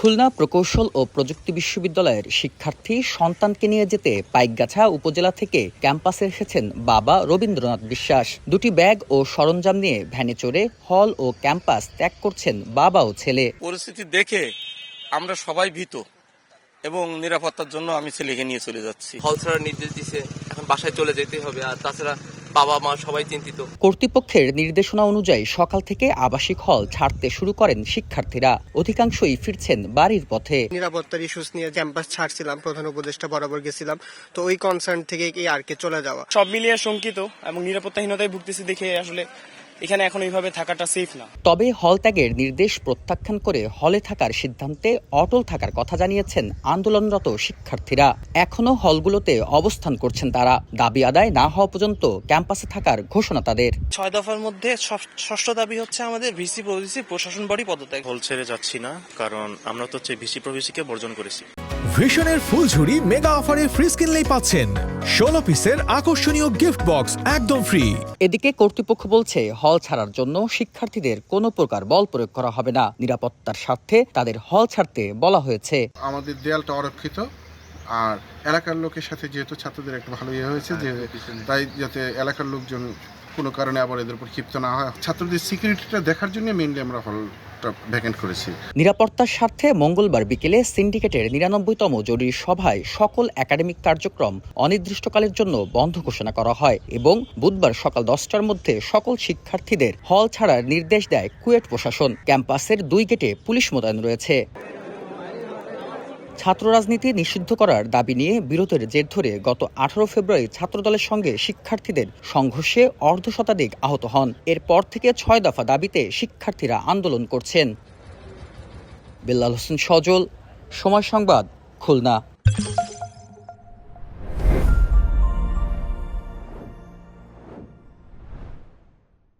খুলনা প্রকৌশল ও প্রযুক্তি বিশ্ববিদ্যালয়ের শিক্ষার্থী সন্তানকে নিয়ে যেতে পাইকগাছা উপজেলা থেকে ক্যাম্পাসে এসেছেন বাবা রবীন্দ্রনাথ বিশ্বাস। দুটি ব্যাগ ও সরঞ্জাম নিয়ে ভ্যানে চড়ে হল ও ক্যাম্পাস ত্যাগ করছেন বাবা ও ছেলে। পরিস্থিতি দেখে আমরা সবাই ভীত এবং নিরাপত্তার জন্য আমি ছেলেকে নিয়ে চলে যাচ্ছি। হল ছাড়ার নির্দেশ দিছে, এখন বাসায় চলে যেতে হবে। আর তাছাড়া বাবা মা সবাই চিন্তিত। কর্তৃপক্ষের নির্দেশনা অনুযায়ী সকাল থেকে আবাসিক হল ছাড়তে শুরু করেন শিক্ষার্থীরা। অধিকাংশই ফিরছেন বাড়ির পথে। নিরাপত্তার ইস্যুস নিয়ে ক্যাম্পাস ছাড়ছিলাম, প্রধান উপদেষ্টা বরাবর গেছিলাম, তো ওই কনসার্ন থেকে আর কে চলে যাওয়া সব মিলিয়ে শঙ্কিত এবং নিরাপত্তাহীনতায় ভুগতেছি দেখে আসলে এখানে এখন এইভাবে থাকাটা সেফ না। তবে হল ত্যাগের নির্দেশ প্রত্যাখ্যান করে হলে থাকার সিদ্ধান্তে অটল থাকার কথা জানিয়েছেন আন্দোলনরত শিক্ষার্থীরা। এখনো হলগুলোতে অবস্থান করছেন তারা। দাবি আদায় না হওয়া পর্যন্ত ক্যাম্পাসে থাকার ঘোষণা তাদের। 6 দফার মধ্যে ষষ্ঠ দাবি হচ্ছে আমাদের ভিসি প্রভিসি প্রশাসন বডি পদত্যাগ। হল ছেড়ে যাচ্ছি না, কারণ আমরা তো হচ্ছে ভিসি প্রভিসিকে বর্জন করেছি। ভিশনের ফুলঝুরি মেগা অফারে ফ্রিজ কিনলেই পাচ্ছেন 16 পিসের আকর্ষণীয় গিফট বক্স একদম ফ্রি। এদিকে কর্তৃপক্ষ বলছে হল ছাড়ার জন্য শিক্ষার্থীদের কোনো প্রকার বল প্রয়োগ করা হবে না। নিরাপত্তার স্বার্থে তাদের হল ছাড়তে বলা হয়েছে। আমাদের দেয়ালটা অরক্ষিত, আর এলাকার লোকের সাথে যেহেতু ছাত্রদের একটা ভালো হয়েছে, যে তাই যাতে এলাকার লোকজন কোনো কারণে আবার এদের উপর ক্ষিপ্ত না হয়, ছাত্রদের সিকিউরিটিটা দেখার জন্য মেইনলি আমরা হলটা ভ্যাকেন্ট করেছি। নিরাপত্তার স্বার্থে মঙ্গলবার বিকেলে সিন্ডিকেটের 99তম জরুরি সভায় সকল একাডেমিক কার্যক্রম অনির্দিষ্টকালের জন্য বন্ধ ঘোষণা করা হয় এবং বুধবার সকাল 10টার মধ্যে সকল শিক্ষার্থীদের হল ছাড়ার নির্দেশ দেয় কুয়েট প্রশাসন। ক্যাম্পাসের 2 গেটে পুলিশ মোতায়েন রয়েছে। ছাত্র রাজনীতি নিষিদ্ধ করার দাবি নিয়ে বিরোধের জের ধরে গত 18 ফেব্রুয়ারি ছাত্রদলের সঙ্গে শিক্ষার্থীদের সংঘর্ষে অর্ধশতাধিক আহত হন। এরপর থেকে 6 দফা দাবিতে শিক্ষার্থীরা আন্দোলন করছেন। বেল্লাল হোসেন সজল, সময় সংবাদ, খুলনা।